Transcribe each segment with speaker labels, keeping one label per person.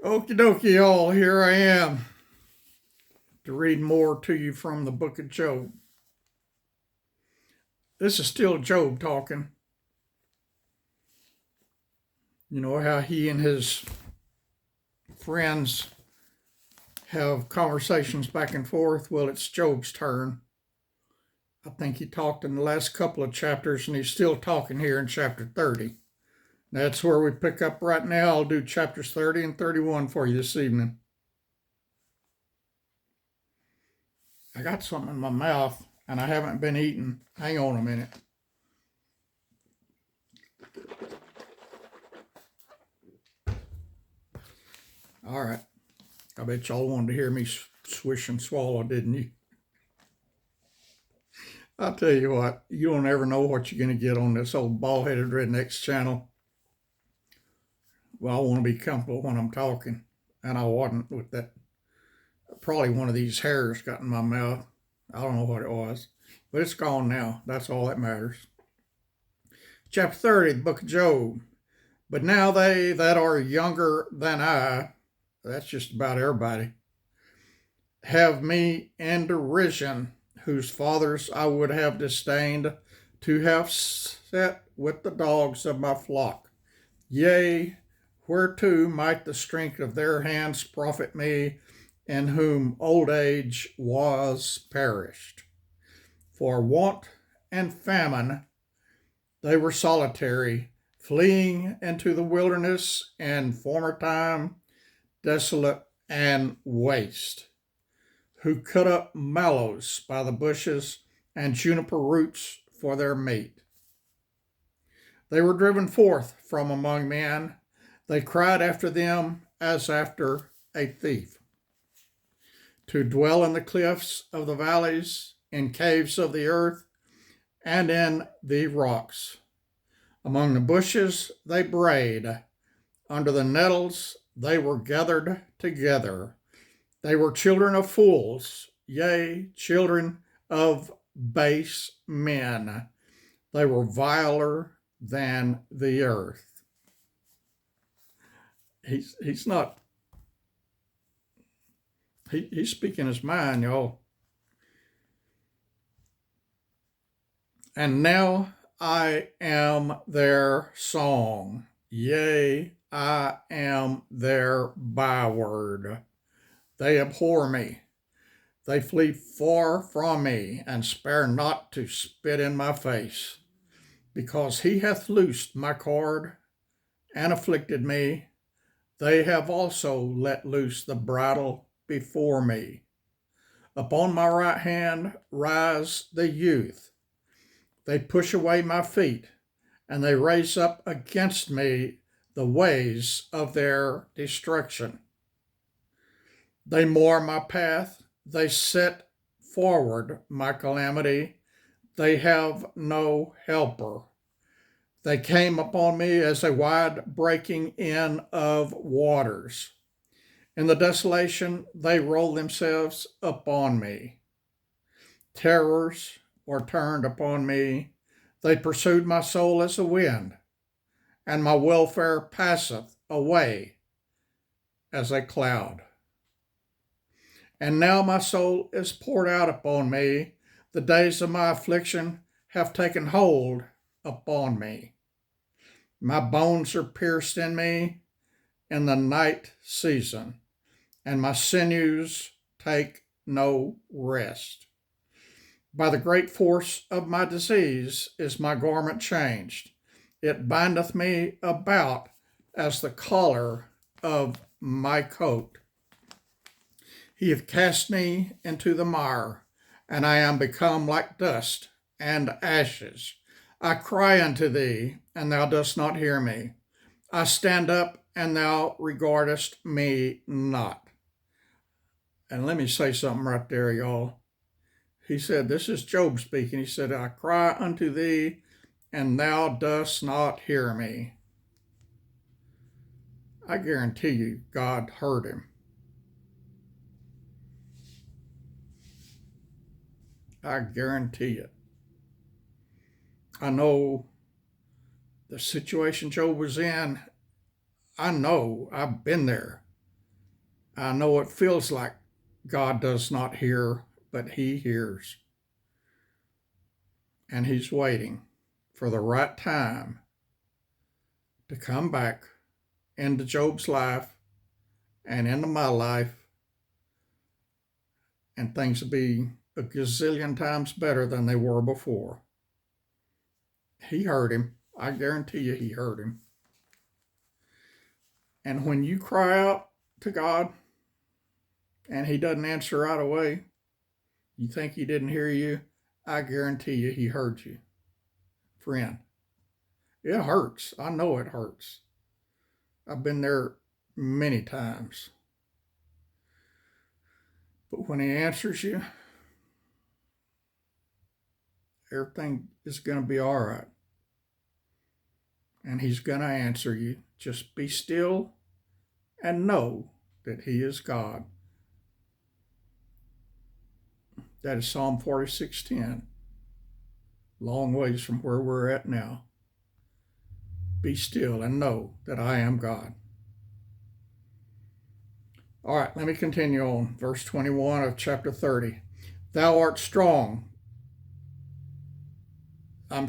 Speaker 1: Okie dokie, all, here I am to read more to you from the book of Job. This is still Job talking. You know how he and his friends have conversations back and forth? Well, it's Job's turn. I think he talked in the last couple of chapters, and he's still talking here in chapter 30. That's where we pick up right now. I'll do chapters 30 and 31 for you this evening. I got something in my mouth, and I haven't been eating. Hang on a minute. All right. I bet y'all wanted to hear me swish and swallow, didn't you? I'll tell you what, you don't ever know what you're going to get on this old bald-headed redneck's channel. Well, I want to be comfortable when I'm talking, and I wasn't with that. Probably one of these hairs got in my mouth. I don't know what it was, but it's gone now. That's all that matters. Chapter 30, the book of Job. But now they that are younger than I, that's just about everybody, have me in derision, whose fathers I would have disdained to have set with the dogs of my flock. Yea, whereto might the strength of their hands profit me, in whom old age was perished? For want and famine they were solitary, fleeing into the wilderness in former time, desolate and waste, who cut up mallows by the bushes and juniper roots for their meat. They were driven forth from among men. They cried after them as after a thief, to dwell in the cliffs of the valleys, in caves of the earth, and in the rocks. Among the bushes they brayed, under the nettles they were gathered together. They were children of fools, yea, children of base men. They were viler than the earth. He's not, he's speaking his mind, y'all. And now I am their song, yea, I am their byword. They abhor me. They flee far from me, and spare not to spit in my face. Because he hath loosed my cord and afflicted me, they have also let loose the bridle before me. Upon my right hand rise the youth. They push away my feet, and they raise up against me the ways of their destruction. They mar my path. They set forward my calamity. They have no helper. They came upon me as a wide breaking in of waters. In the desolation, they roll themselves upon me. Terrors were turned upon me. They pursued my soul as a wind, and my welfare passeth away as a cloud. And now my soul is poured out upon me. The days of my affliction have taken hold upon me. My bones are pierced in me in the night season, and my sinews take no rest. By the great force of my disease is my garment changed. It bindeth me about as the collar of my coat. He hath cast me into the mire, and I am become like dust and ashes. I cry unto thee, and thou dost not hear me. I stand up, and thou regardest me not. And let me say something right there, y'all. He said, this is Job speaking. He said, I cry unto thee, and thou dost not hear me. I guarantee you, God heard him. I guarantee it. I know the situation Job was in. I know, I've been there. I know it feels like God does not hear, but He hears. And He's waiting for the right time to come back into Job's life and into my life, and things will be a gazillion times better than they were before. He heard him. I guarantee you He heard him. And when you cry out to God and He doesn't answer right away, you think He didn't hear you, I guarantee you He heard you. Friend, it hurts. I know it hurts. I've been there many times. But when He answers you, everything is going to be all right. And He's going to answer you. Just be still and know that He is God. That is Psalm 46:10. Long ways from where we're at now. Be still and know that I am God. All right, let me continue on. Verse 21 of chapter 30. Thou art strong. I'm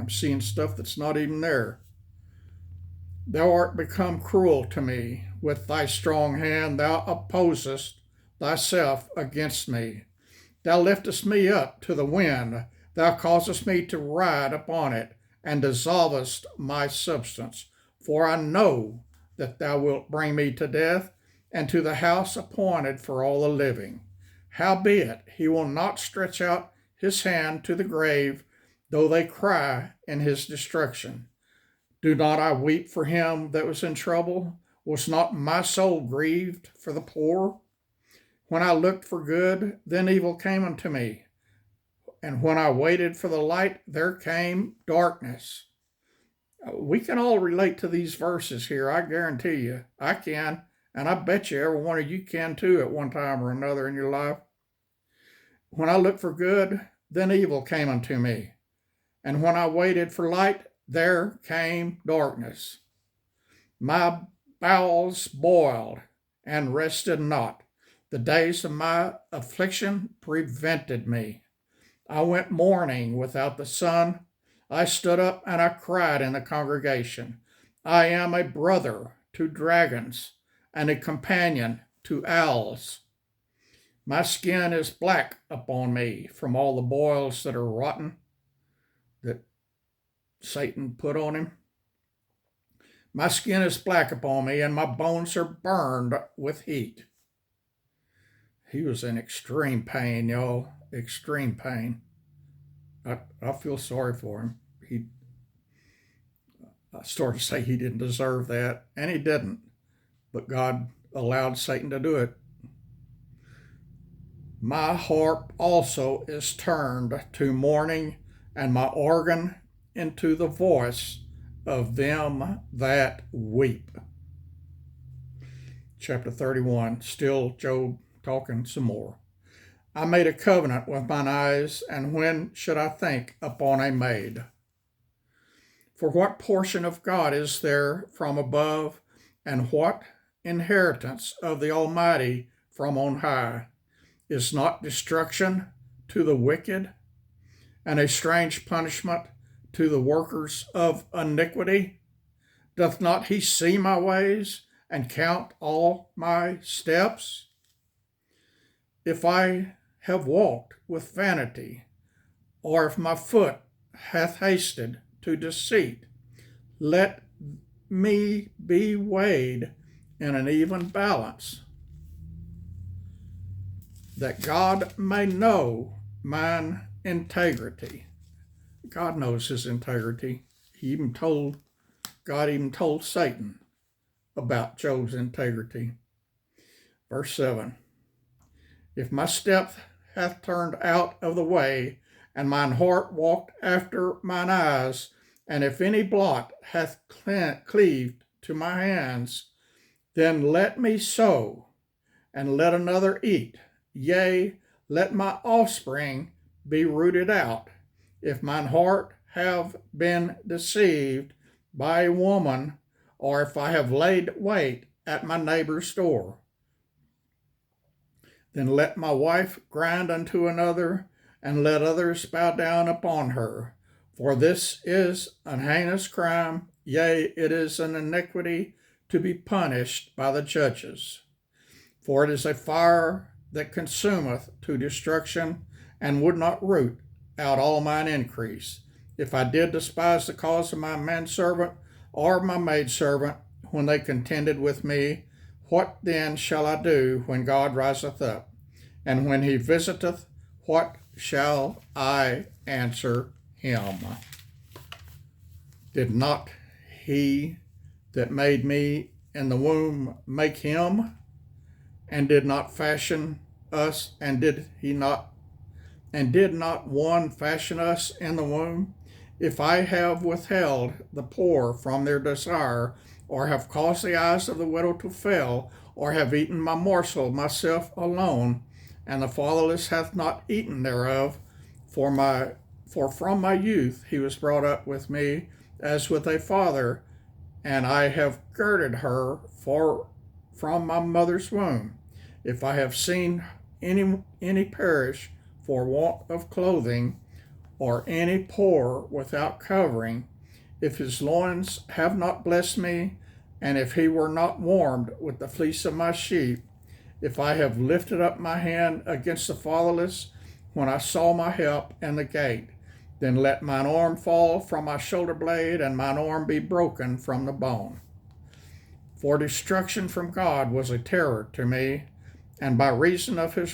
Speaker 1: seeing stuff that's not even there. Thou art become cruel to me. With thy strong hand thou opposest thyself against me. Thou liftest me up to the wind. Thou causest me to ride upon it, and dissolvest my substance. For I know that thou wilt bring me to death, and to the house appointed for all the living. Howbeit he will not stretch out his hand to the grave, though they cry in his destruction. Do not I weep for him that was in trouble? Was not my soul grieved for the poor? When I looked for good, then evil came unto me. And when I waited for the light, there came darkness. We can all relate to these verses here. I guarantee you. I can. And I bet you every one of you can too at one time or another in your life. When I looked for good, then evil came unto me. And when I waited for light, there came darkness. My bowels boiled and rested not. The days of my affliction prevented me. I went mourning without the sun. I stood up and I cried in the congregation. I am a brother to dragons and a companion to owls. My skin is black upon me from all the boils that are rotten that Satan put on him. My skin is black upon me, and my bones are burned with heat. He was in extreme pain, y'all. Extreme pain. I feel sorry for him. I started to say he didn't deserve that, and he didn't. But God allowed Satan to do it. My harp also is turned to mourning, and my organ into the voice of them that weep. Chapter 31, still Job talking some more. I made a covenant with mine eyes, and when should I think upon a maid? For what portion of God is there from above, and what inheritance of the Almighty from on high? Is not destruction to the wicked, and a strange punishment to the workers of iniquity? Doth not he see my ways, and count all my steps? If I have walked with vanity, or if my foot hath hasted to deceit, let me be weighed in an even balance, that God may know mine integrity. God knows his integrity. God even told Satan about Job's integrity. Verse 7. If my step hath turned out of the way, and mine heart walked after mine eyes, and if any blot hath cleaved to my hands, then let me sow, and let another eat. Yea, let my offspring be rooted out. If mine heart have been deceived by a woman, or if I have laid wait at my neighbor's door. Then let my wife grind unto another, and let others bow down upon her. For this is an heinous crime, yea, it is an iniquity to be punished by the judges. For it is a fire that consumeth to destruction, and would not root out all mine increase. If I did despise the cause of my manservant or my maidservant when they contended with me, what then shall I do when God riseth up? And when he visiteth, what shall I answer him? Did not he that made me in the womb make him? And did not fashion us, and did not one fashion us in the womb? If I have withheld the poor from their desire, or have caused the eyes of the widow to fail, or have eaten my morsel myself alone, and the fatherless hath not eaten thereof, for from my youth he was brought up with me as with a father, and I have girded her from my mother's womb. If I have seen any perish for want of clothing, or any poor without covering, if his loins have not blessed me, and if he were not warmed with the fleece of my sheep, if I have lifted up my hand against the fatherless when I saw my help in the gate, then let mine arm fall from my shoulder blade, and mine arm be broken from the bone. For destruction from God was a terror to me, and by reason of his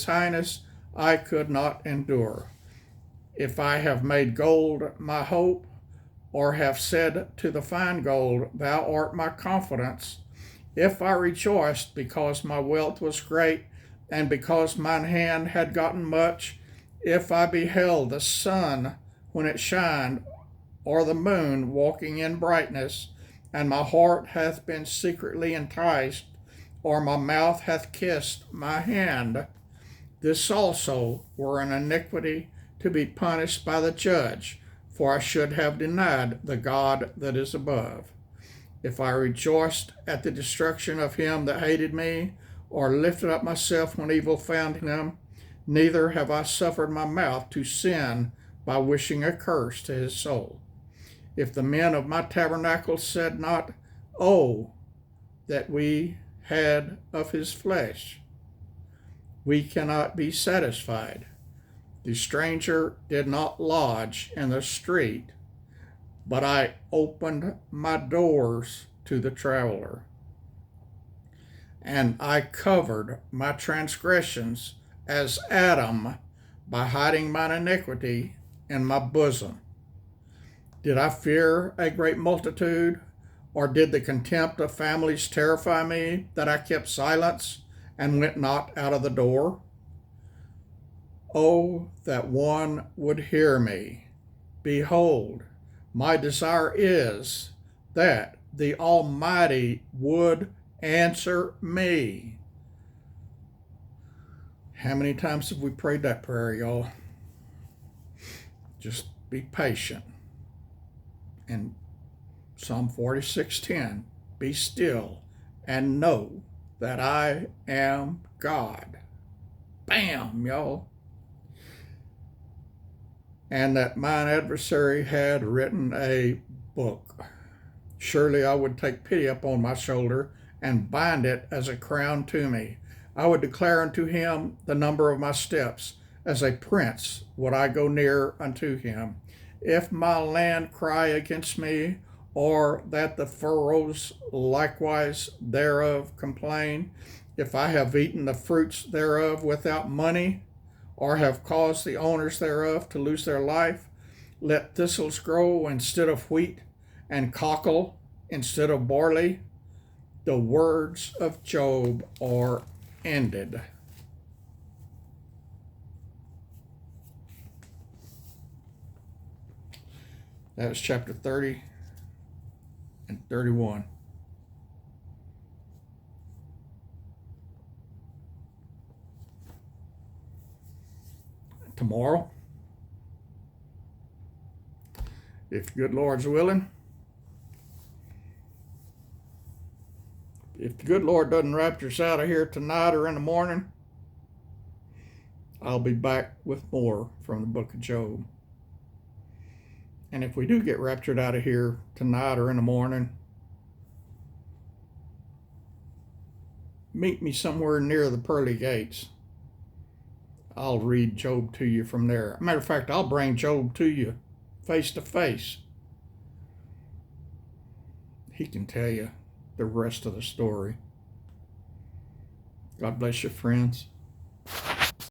Speaker 1: highness, I could not endure. If I have made gold my hope, or have said to the fine gold, Thou art my confidence, if I rejoiced because my wealth was great, and because mine hand had gotten much, if I beheld the sun when it shined, or the moon walking in brightness, and my heart hath been secretly enticed, or my mouth hath kissed my hand, this also were an iniquity to be punished by the judge, for I should have denied the God that is above. If I rejoiced at the destruction of him that hated me, or lifted up myself when evil found him, neither have I suffered my mouth to sin by wishing a curse to his soul. If the men of my tabernacle said not, Oh, that we had of his flesh, we cannot be satisfied. The stranger did not lodge in the street, but I opened my doors to the traveler. And I covered my transgressions as Adam by hiding mine iniquity in my bosom. Did I fear a great multitude, or did the contempt of families terrify me, that I kept silence and went not out of the door? Oh, that one would hear me. Behold, my desire is that the Almighty would answer me. How many times have we prayed that prayer, y'all? Just be patient. And Psalm 46:10, be still and know that I am God. Bam, y'all. And that mine adversary had written a book. Surely I would take pity upon my shoulder and bind it as a crown to me. I would declare unto him the number of my steps. As a prince would I go near unto him. If my land cry against me, or that the furrows likewise thereof complain, if I have eaten the fruits thereof without money, or have caused the owners thereof to lose their life, let thistles grow instead of wheat, and cockle instead of barley. The words of Job are ended. That was chapter 30 and 31. Tomorrow, if good Lord's willing, the good Lord doesn't rapture us out of here tonight or in the morning, I'll be back with more from the book of Job. And if we do get raptured out of here tonight or in the morning, meet me somewhere near the pearly gates. I'll read Job to you from there. Matter of fact, I'll bring Job to you face to face. He can tell you the rest of the story. God bless you, friends.